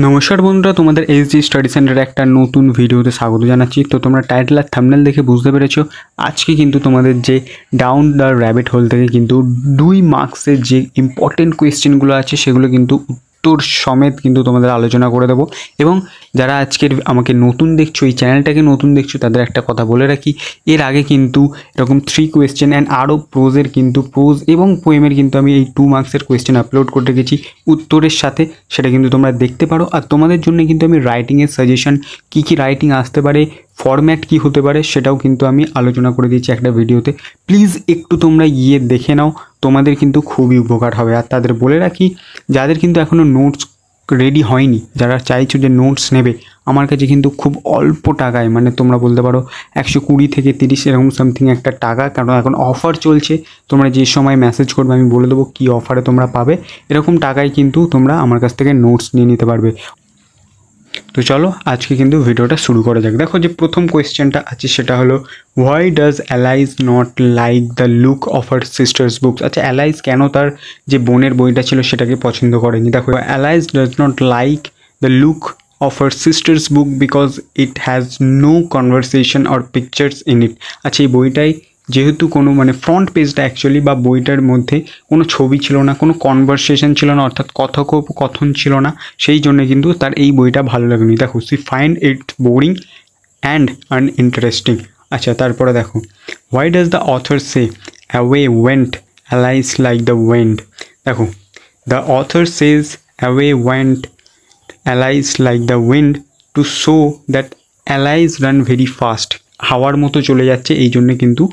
নমস্কার বন্ধুরা, তোমাদের এসডি স্টাডি সেন্টারে একটা নতুন ভিডিওতে স্বাগত জানাচ্ছি। তো তোমরা টাইটেল আর থাম্বনেল দেখে বুঝতে পেরেছো আজকে কিন্তু তোমাদের যে ডাউন দ্য র্যাবিট হোল থেকে কিন্তু 2 মার্কসের যে ইম্পর্টেন্ট কোয়েশ্চেনগুলো আছে সেগুলো কিন্তু উত্তর সমেত কিন্তু তোমাদের আলোচনা করে দেবো। এবং যারা আজকের আমাকে নতুন দেখছো, এই চ্যানেলটাকে নতুন দেখছো, তাদের একটা কথা বলে রাখি, এর আগে কিন্তু এরকম 3 কোয়েশ্চেন অ্যান্ড আরও প্রোজের কিন্তু প্রোজ এবং পোয়েমের কিন্তু আমি এই 2 মার্কসের কোয়েশ্চেন আপলোড করে রেখেছি উত্তরের সাথে, সেটা কিন্তু তোমরা দেখতে পারো। আর তোমাদের জন্য কিন্তু আমি রাইটিংয়ের সাজেশন, কী কী রাইটিং আসতে পারে, ফরম্যাট কী হতে পারে, সেটাও কিন্তু আমি আলোচনা করে দিয়েছি একটা ভিডিওতে। প্লিজ একটু তোমরা গিয়ে দেখে নাও, তোমাদের কিন্তু খুবই উপকার হবে। আর তাদের বলে রাখি, যাদের কিন্তু এখনও নোটস রেডি হয়নি, যারা চাইছো যে নোটস নেবে, আমার কাছে কিন্তু খুব অল্প টাকায়, মানে তোমরা বলতে পারো 120 থেকে 30 এরকম সামথিং একটা টাকা, কারণ এখন অফার চলছে। তোমরা যে সময় মেসেজ করবে আমি বলে দেবো কী অফারে তোমরা পাবে, এরকম টাকায় কিন্তু তোমরা আমার কাছ থেকে নোটস নিয়ে নিতে পারবে। তো চলো আজকে কিন্তু ভিডিওটা শুরু করা যাক। দেখো যে প্রথম কোয়েশ্চেনটা আছে সেটা হলো, why does allies not like the look of her sisters books. আচ্ছা, অ্যালাইজ কেন তার যে বোনের বইটা ছিল সেটাকে পছন্দ করেনি? দেখো, allies does not like the look of her sister's book because it has no conversation or pictures in it। আচ্ছা, এই বইটাই যেহেতু কোনো মানে ফ্রন্ট পেজটা অ্যাকচুয়ালি বা বইটার মধ্যে কোনো ছবি ছিল না, কোনো কনভারসেশন ছিল না, অর্থাৎ কথোপকথন ছিল না, সেই জন্য কিন্তু তার এই বইটা ভালো লাগেনি। দেখো, she find it boring and uninteresting. আচ্ছা, তারপরে দেখো, why does the author say away went Alice like the wind. দেখো, the author says away went allies like the wind to show that allies run very fast। হাওয়ার মতো চলে যাচ্ছে, এই জন্য কিন্তু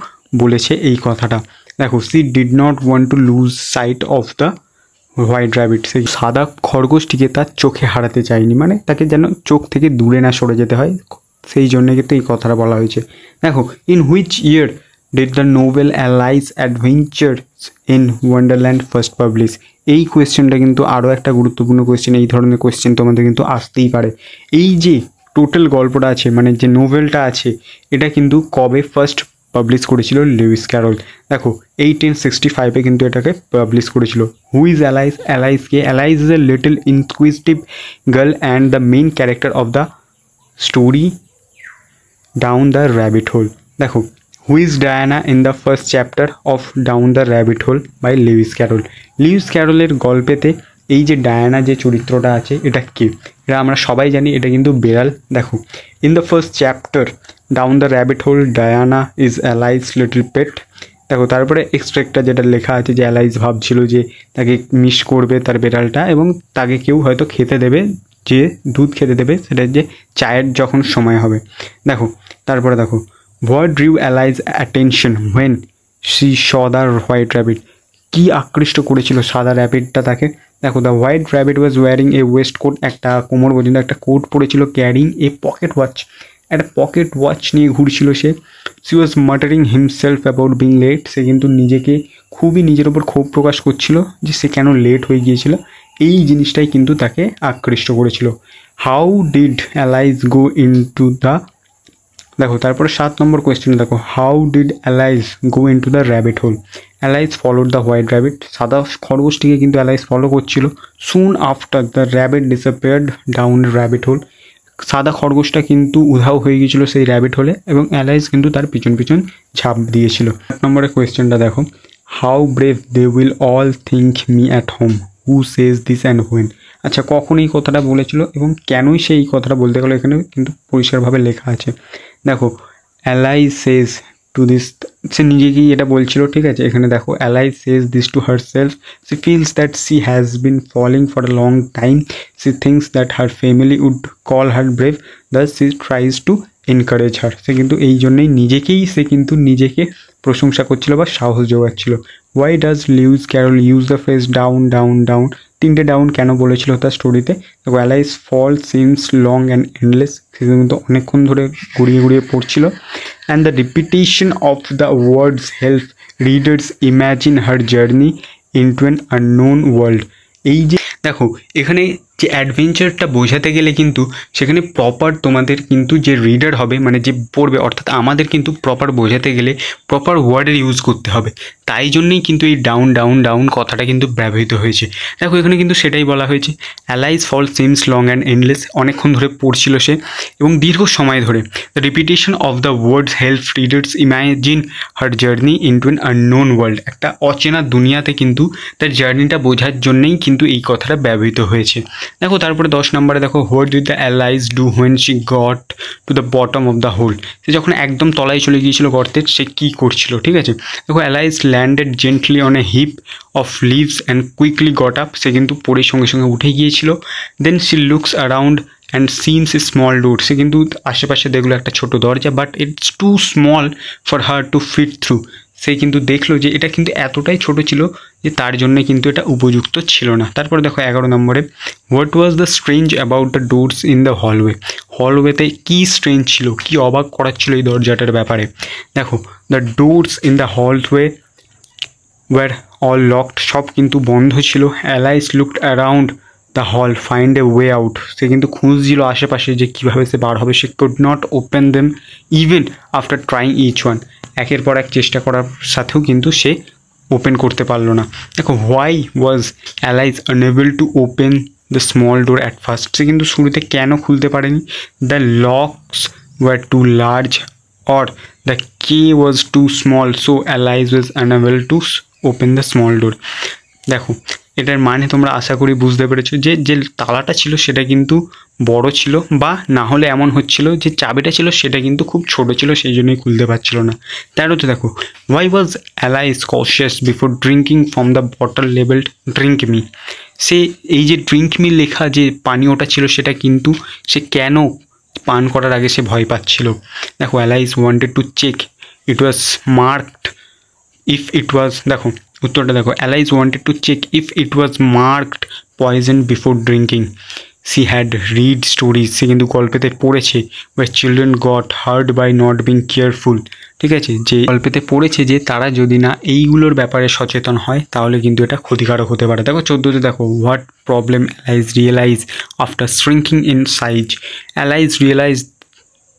বলেছে এই কথাটা। দেখো, she did not want to lose sight of the white rabbit। সেই সাদা খরগোশটিকে তার চোখে হারাতে চায়নি, মানে তাকে যেন চোখ থেকে দূরে না সরে যেতে হয়, সেই জন্য কিন্তু এই কথাটা বলা হয়েছে। দেখো, in which year did the novel Alice Adventures in Wonderland first publish। এই কোয়েশ্চেনটা কিন্তু আরও একটা গুরুত্বপূর্ণ কোয়েশ্চেন। এই ধরনের কোয়েশ্চেন তোমাদের কিন্তু আসতেই পারে। এই যে টোটাল গল্পটা আছে, মানে যে নোভেলটা আছে, এটা কিন্তু কবে ফার্স্ট পাবলিশ করেছিল লুইস ক্যারল? দেখো, 1865-এ কিন্তু এটাকে পাবলিশ করেছিল। Who is Alice? অ্যালাইসকে, Alice is a little inquisitive girl and the main character of the story down the rabbit hole. দেখো, who is Dinah in the first chapter of down the rabbit hole by Lewis Carroll. Lewis ক্যারলের গল্পেতে এই যে Diana যে চরিত্রটা আছে, এটা কে? এটা আমরা সবাই জানি, এটা কিন্তু বেড়াল। দেখো, in the first chapter down the rabbit hole Dinah is Alice's little pet. দেখো, তারপরে এক্সট্রাক্টটা যেটা লেখা আছে যে অ্যালাইজ ভাবছিল যে তাকে মিস করবে তার বেড়ালটা, এবং তাকে কেউ হয়তো খেতে দেবে, যে দুধ খেতে দেবে, সেটা যে চায়ের যখন সময় হবে। দেখো, তারপরে দেখো, what drew Alice's attention when she saw the white rabbit. কী আকৃষ্ট করেছিল সাদা র্যাবিটটা তাকে? দেখো, the white rabbit was wearing a waistcoat, একটা কোমর পর্যন্ত একটা কোট পরেছিল, ক্যারিং এ পকেট ওয়াচ, একটা পকেট ওয়াচ নিয়ে ঘুরছিল সে। She was muttering himself about being late. সে কিন্তু নিজেকে খুবই নিজের ওপর ক্ষোভ প্রকাশ করছিল যে সে কেন লেট হয়ে গিয়েছিল। এই জিনিসটাই কিন্তু তাকে আকৃষ্ট করেছিল। How did allies go in to the, দেখো তারপরে 7 নম্বর কোয়েশ্চেন দেখো, how did allies go in to the rabbit whole. Allies followed the white rabbit. সাদা খরগোশটিকে কিন্তু অ্যালাইজ ফলো করছিল। Soon after the rabbit disappeared down rabbit hole. সাদা খরগোশটা কিন্তু উধাও হয়ে গিয়েছিল সেই র্যাবিট হোলে, এবং অ্যালাইজ কিন্তু তার পিছন পিছন ঝাঁপ দিয়েছিল। 8 নম্বরের কোয়েশ্চেনটা দেখো, how brave they will all think me at home, who says this and when. আচ্ছা, কখন এই কথাটা বলেছিল এবং কেনই সেই কথাটা বলতে গেলো এখানে কিন্তু পরিষ্কারভাবে লেখা আছে। দেখো, অ্যালাইজ সেজ টু দিস, সে নিজেকেই এটা বলছিল, ঠিক আছে। এখানে দেখো, Alice says this to herself, she feels that she has been falling for a long time, she thinks that her family would call her brave, that she tries to encourage her. সে কিন্তু এই জন্যই সে কিন্তু নিজেকে প্রশংসা করছিল বা সাহস যোগাচ্ছিল। Why does Lewis Carroll use the phrase down down down? 3টে ডাউন কেন বলেছিল তার স্টোরিতে? দেখো, Alice's fall seems long and endless. সে কিন্তু অনেকক্ষণ ধরে ঘুরিয়ে ঘুরিয়ে পড়ছিল। And the repetition of the words help readers imagine her journey into an unknown world. এই যে দেখো, এখানে যে অ্যাডভেঞ্চারটা বোঝাতে গেলে কিন্তু সেখানে প্রপার তোমাদের কিন্তু যে রিডার হবে মানে যে পড়বে অর্থাৎ আমাদের কিন্তু প্রপার বোঝাতে গেলে প্রপার ওয়ার্ডের ইউজ করতে হবে, তাই জন্যই কিন্তু এই ডাউন ডাউন ডাউন কথাটা কিন্তু ব্যবহৃত হয়েছে। দেখো এখানে কিন্তু সেটাই বলা হয়েছে, Alice's fall seems long and endless, অনেকক্ষণ ধরে পড়ছিল সে এবং দীর্ঘ সময় ধরে। The repetition of the words help readers imagine her journey into an unknown world, একটা অচেনা দুনিয়াতে কিন্তু তার জার্নিটা বোঝার জন্যই কিন্তু এই কথাটা ব্যবহৃত হয়েছে। দেখো তারপরে 10 নম্বরে দেখো, what did the Alice do when she got to the bottom of the hole, সে যখন একদম তলায় চলে গিয়েছিল গর্তের সে কী করছিল, ঠিক আছে। দেখো Alice landed gently on a heap of leaves and quickly got up, সে কিন্তু পরে সঙ্গে সঙ্গে উঠে গিয়েছিল। Then she looks around and সিনস এ স্মল ডোর, সে কিন্তু আশেপাশে দেখলো একটা ছোট দরজা, but it's too small for her to fit through, সে কিন্তু দেখলো যে এটা কিন্তু এতটাই ছোট ছিল যে তার জন্য কিন্তু এটা উপযুক্ত ছিল না। তারপরে দেখো 11 নম্বরে, what was the strange about the doors in the hallway, হলওয়েতে কী স্ট্রেঞ্জ ছিল, কী অবাক করাচ্ছিল এই দরজাটার ব্যাপারে। দেখো the doors in the hallway were all locked, সব কিন্তু বন্ধ ছিল। Alice looked around the hall find a way out, সে কিন্তু খুঁজছিল আশেপাশে যে কীভাবে সে বার হবে। সে could not open them even after trying each one, একের পর এক চেষ্টা করার সাথেও কিন্তু সে ওপেন করতে পারলো না। দেখো why was Alice unable to open the small door at first, সে কিন্তু শুরুতে কেন খুলতে পারেনি। The locks were too large or the key was too small, so Alice was unable to open the small door. দেখো এটার মানে তোমরা আশা করি বুঝতে পেরেছো যে যে তালাটা ছিল সেটা কিন্তু বড় ছিল, বা না হলে এমন হচ্ছিল যে চাবিটা ছিল সেটা কিন্তু খুব ছোট ছিল, সেই জন্যই খুলতে পারছিল না। তারও তো দেখো, why was Alice cautious before drinking from the bottle labelled drink me, সে এই যে ড্রিঙ্ক মি লেখা যে পানীয়টা ছিল সেটা কিন্তু সে কেন পান করার আগে সে ভয় পাচ্ছিল। দেখো Alice wanted to check it was marked if it was, দেখো উত্তরটা দেখো, Alice wanted to check if it was marked poison before drinking, she had read stories, সে কিন্তু গল্পেতে পড়েছে where children got hurt by not being careful, ঠিক আছে, যে গল্পেতে পড়েছে যে তারা যদি না এইগুলোর ব্যাপারে সচেতন হয় তাহলে কিন্তু এটা ক্ষতিকারক হতে পারে। দেখো 14তে দেখো, what problem Alice realise after shrinking in size, Alice realise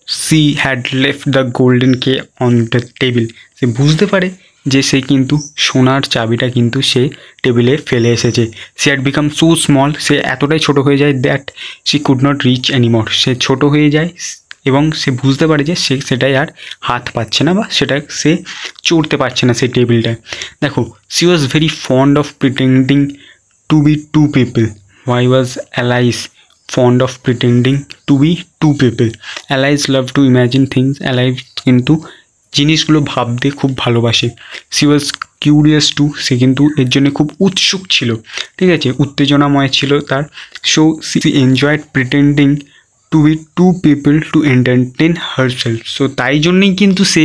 she had left the golden key on the table, সে বুঝতে পারে যে সে কিন্তু সোনার চাবিটা কিন্তু সে টেবিলে ফেলে এসেছে। She had become so small, সে এতটাই ছোট হয়ে যায় that she could not reach anymore, সে ছোট হয়ে যায় এবং সে বুঝতে পারে যে সে সেটাই আর হাত পাচ্ছে না বা সেটা সে চড়তে পারছে না সেই টেবিলটায়। দেখো she was very fond of pretending to be two people, why was Alice's fond of pretending to be two people, Alice's love to imagine things, Alice's কিন্তু জিনিসগুলো ভাবতে খুব ভালোবাসে। সি ওয়াজ কিউরিয়াস টু, সে কিন্তু এর জন্য খুব উৎসুক ছিল, ঠিক আছে, উত্তেজনাময় ছিল তার। So she enjoyed pretending to be two people to entertain herself, so তাই জন্যই কিন্তু সে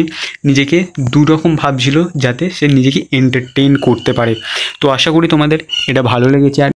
নিজেকে দুরকম ভাবছিল যাতে সে নিজেকে এন্টারটেইন করতে পারে। তো আশা করি তোমাদের এটা ভালো লেগেছে। আর